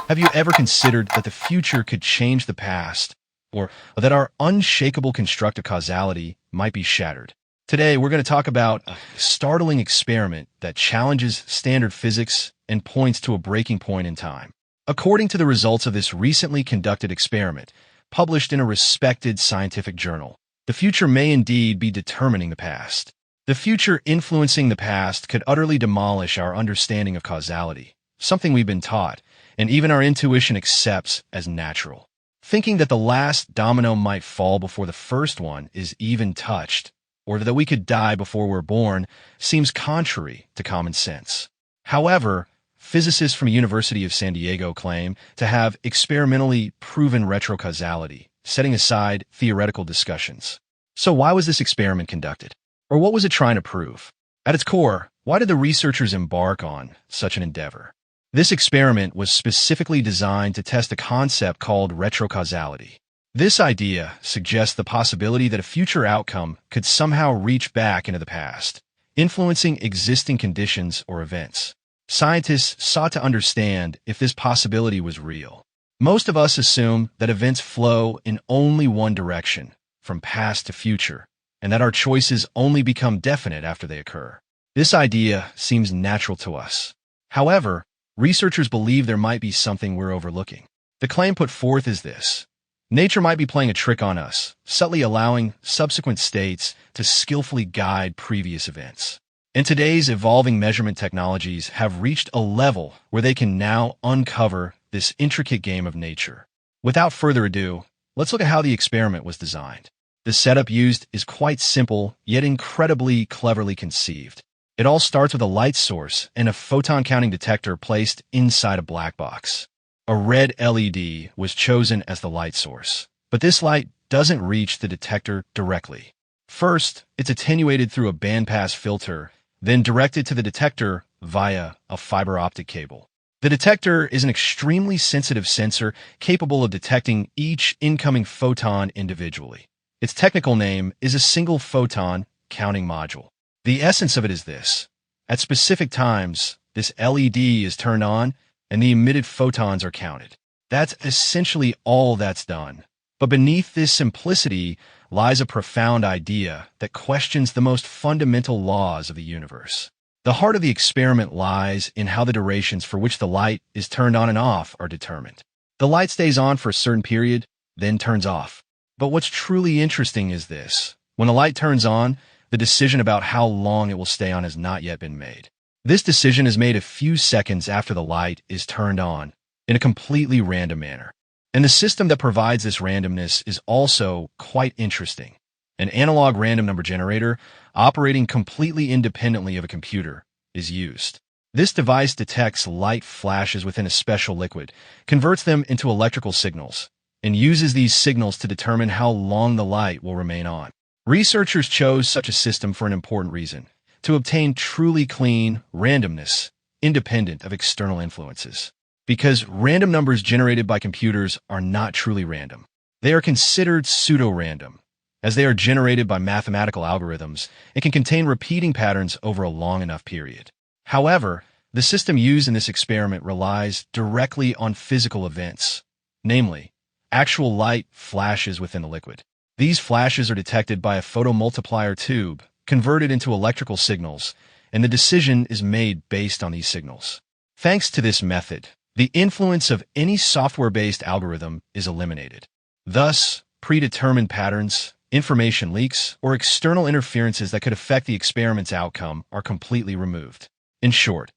Have you ever considered that the future could change the past, or that our unshakable construct of causality might be shattered? Today, we're going to talk about a startling experiment that challenges standard physics and points to a breaking point in time. According to the results of this recently conducted experiment, published in a respected scientific journal, the future may indeed be determining the past. The future influencing the past could utterly demolish our understanding of causality, something we've been taught, and even our intuition accepts as natural. Thinking that the last domino might fall before the first one is even touched, or that we could die before we're born, seems contrary to common sense. However, physicists from the University of San Diego claim to have experimentally proven retrocausality, setting aside theoretical discussions. So why was this experiment conducted? Or what was it trying to prove? At its core, why did the researchers embark on such an endeavor? This experiment was specifically designed to test a concept called retrocausality. This idea suggests the possibility that a future outcome could somehow reach back into the past, influencing existing conditions or events. Scientists sought to understand if this possibility was real. Most of us assume that events flow in only one direction, from past to future, and that our choices only become definite after they occur. This idea seems natural to us. However, researchers believe there might be something we're overlooking. The claim put forth is this: nature might be playing a trick on us, subtly allowing subsequent states to skillfully guide previous events. And today's evolving measurement technologies have reached a level where they can now uncover this intricate game of nature. Without further ado, let's look at how the experiment was designed. The setup used is quite simple, yet incredibly cleverly conceived. It all starts with a light source and a photon-counting detector placed inside a black box. A red LED was chosen as the light source, but this light doesn't reach the detector directly. First, it's attenuated through a bandpass filter, then directed to the detector via a fiber optic cable. The detector is an extremely sensitive sensor capable of detecting each incoming photon individually. Its technical name is a single photon counting module. The essence of it is this: at specific times, this LED is turned on and the emitted photons are counted. That's essentially all that's done. But beneath this simplicity lies a profound idea that questions the most fundamental laws of the universe. The heart of the experiment lies in how the durations for which the light is turned on and off are determined. The light stays on for a certain period, then turns off. But what's truly interesting is this: when the light turns on, the decision about how long it will stay on has not yet been made. This decision is made a few seconds after the light is turned on, in a completely random manner. And the system that provides this randomness is also quite interesting. An analog random number generator, operating completely independently of a computer, is used. This device detects light flashes within a special liquid, converts them into electrical signals, and uses these signals to determine how long the light will remain on. Researchers chose such a system for an important reason: to obtain truly clean randomness, independent of external influences. Because random numbers generated by computers are not truly random. They are considered pseudo-random, as they are generated by mathematical algorithms and can contain repeating patterns over a long enough period. However, the system used in this experiment relies directly on physical events, namely, actual light flashes within the liquid. These flashes are detected by a photomultiplier tube, converted into electrical signals, and the decision is made based on these signals. Thanks to this method, the influence of any software-based algorithm is eliminated. Thus, predetermined patterns, information leaks, or external interferences that could affect the experiment's outcome are completely removed. In short,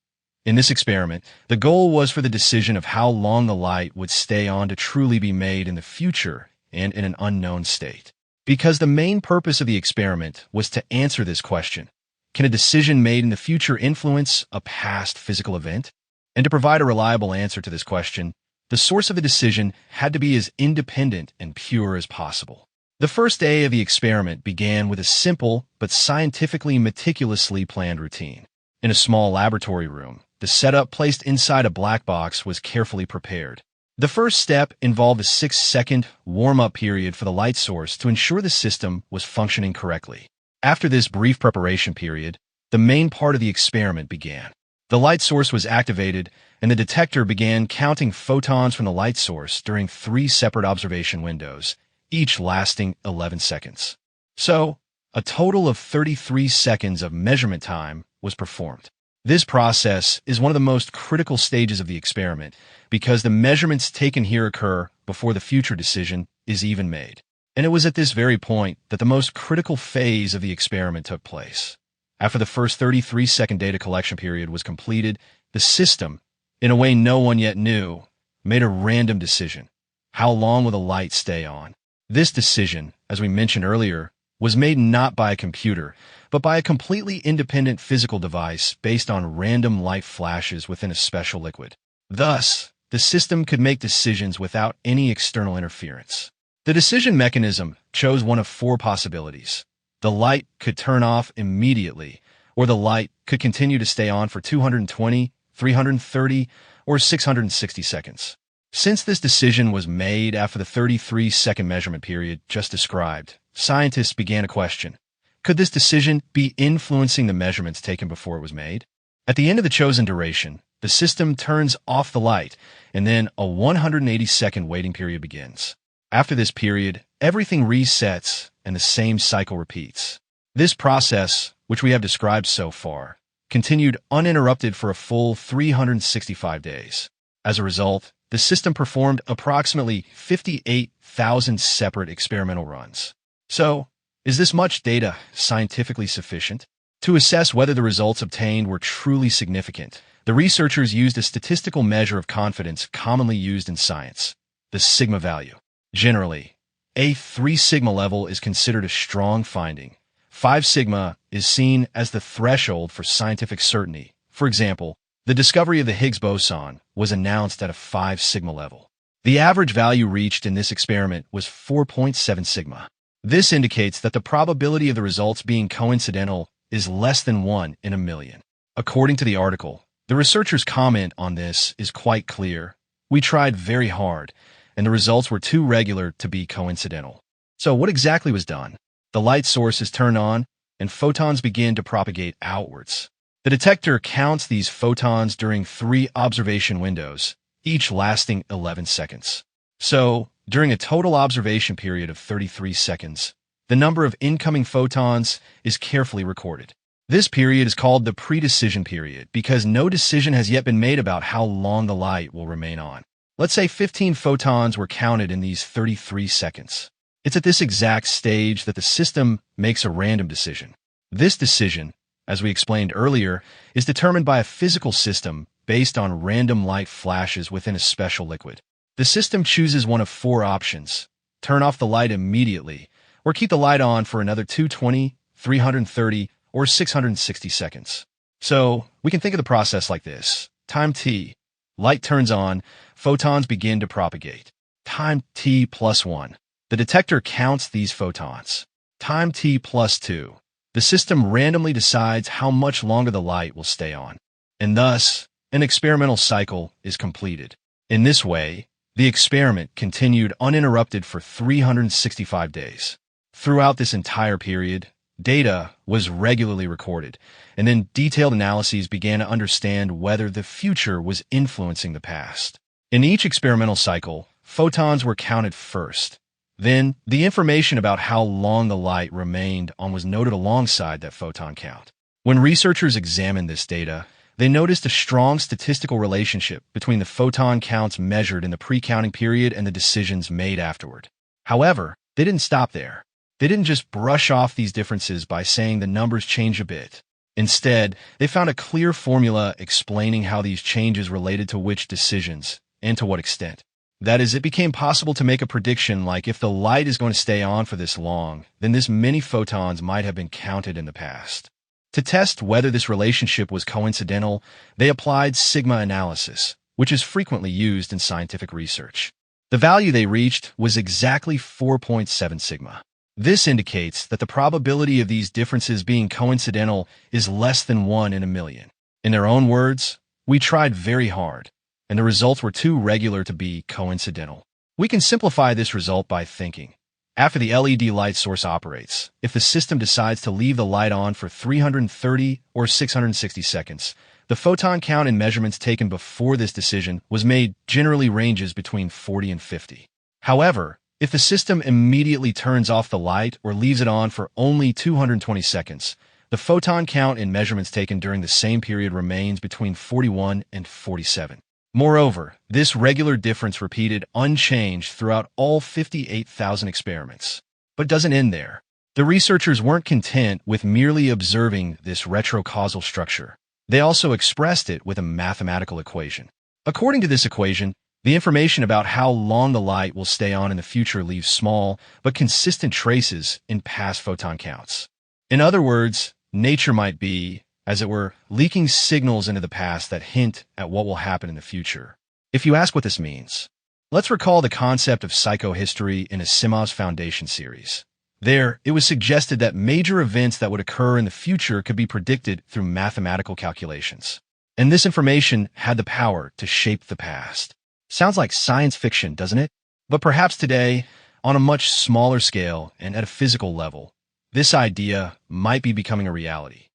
in this experiment, the goal was for the decision of how long the light would stay on to truly be made in the future and in an unknown state. Because the main purpose of the experiment was to answer this question: can a decision made in the future influence a past physical event? And to provide a reliable answer to this question, the source of the decision had to be as independent and pure as possible. The first day of the experiment began with a simple but scientifically meticulously planned routine. In a small laboratory room, the setup placed inside a black box was carefully prepared. The first step involved a 6-second warm-up period for the light source to ensure the system was functioning correctly. After this brief preparation period, the main part of the experiment began. The light source was activated, and the detector began counting photons from the light source during 3 separate observation windows, each lasting 11 seconds. So, a total of 33 seconds of measurement time was performed. This process is one of the most critical stages of the experiment because the measurements taken here occur before the future decision is even made. And it was at this very point that the most critical phase of the experiment took place. After the first 33-second data collection period was completed, the system, in a way no one yet knew, made a random decision. How long will the light stay on? This decision, as we mentioned earlier, was made not by a computer, but by a completely independent physical device based on random light flashes within a special liquid. Thus, the system could make decisions without any external interference. The decision mechanism chose one of 4 possibilities. The light could turn off immediately, or the light could continue to stay on for 220, 330, or 660 seconds. Since this decision was made after the 33-second measurement period just described, scientists began a question. Could this decision be influencing the measurements taken before it was made? At the end of the chosen duration, the system turns off the light, and then a 180-second waiting period begins. After this period, everything resets and the same cycle repeats. This process, which we have described so far, continued uninterrupted for a full 365 days. As a result, the system performed approximately 58,000 separate experimental runs. So, is this much data scientifically sufficient? To assess whether the results obtained were truly significant, the researchers used a statistical measure of confidence commonly used in science, the sigma value. Generally, a 3 sigma level is considered a strong finding. 5 sigma is seen as the threshold for scientific certainty. For example, the discovery of the Higgs boson was announced at a 5 sigma level. The average value reached in this experiment was 4.7 sigma. This indicates that the probability of the results being coincidental is less than 1 in a million. According to the article, the researchers' comment on this is quite clear. We tried very hard, and the results were too regular to be coincidental. So what exactly was done? The light source is turned on, and photons begin to propagate outwards. The detector counts these photons during 3 observation windows, each lasting 11 seconds. So, during a total observation period of 33 seconds, the number of incoming photons is carefully recorded. This period is called the pre-decision period because no decision has yet been made about how long the light will remain on. Let's say 15 photons were counted in these 33 seconds. It's at this exact stage that the system makes a random decision. This decision, as we explained earlier, is determined by a physical system based on random light flashes within a special liquid. The system chooses one of 4 options: turn off the light immediately, or keep the light on for another 220, 330, or 660 seconds. So, we can think of the process like this. Time t. Light turns on, photons begin to propagate. Time t plus 1. The detector counts these photons. Time t plus 2. The system randomly decides how much longer the light will stay on. And thus, an experimental cycle is completed. In this way, the experiment continued uninterrupted for 365 days. Throughout this entire period, data was regularly recorded, and then detailed analyses began to understand whether the future was influencing the past. In each experimental cycle, photons were counted first. Then, the information about how long the light remained on was noted alongside that photon count. When researchers examined this data, they noticed a strong statistical relationship between the photon counts measured in the pre-counting period and the decisions made afterward. However, they didn't stop there. They didn't just brush off these differences by saying the numbers change a bit. Instead, they found a clear formula explaining how these changes related to which decisions and to what extent. That is, it became possible to make a prediction like if the light is going to stay on for this long, then this many photons might have been counted in the past. To test whether this relationship was coincidental, they applied sigma analysis, which is frequently used in scientific research. The value they reached was exactly 4.7 sigma. This indicates that the probability of these differences being coincidental is less than 1 in a million. In their own words, we tried very hard, and the results were too regular to be coincidental. We can simplify this result by thinking, after the LED light source operates, if the system decides to leave the light on for 330 or 660 seconds, The photon count in measurements taken before this decision was made generally ranges between 40 and 50. However, if the system immediately turns off the light or leaves it on for only 220 seconds, the photon count in measurements taken during the same period remains between 41 and 47. Moreover, this regular difference repeated unchanged throughout all 58,000 experiments. But doesn't end there. The researchers weren't content with merely observing this retrocausal structure. They also expressed it with a mathematical equation. According to this equation, the information about how long the light will stay on in the future leaves small but consistent traces in past photon counts. In other words, nature might be, as it were, leaking signals into the past that hint at what will happen in the future. If you ask what this means, let's recall the concept of psychohistory in Asimov's Foundation series. There, it was suggested that major events that would occur in the future could be predicted through mathematical calculations. And this information had the power to shape the past. Sounds like science fiction, doesn't it? But perhaps today, on a much smaller scale and at a physical level, this idea might be becoming a reality.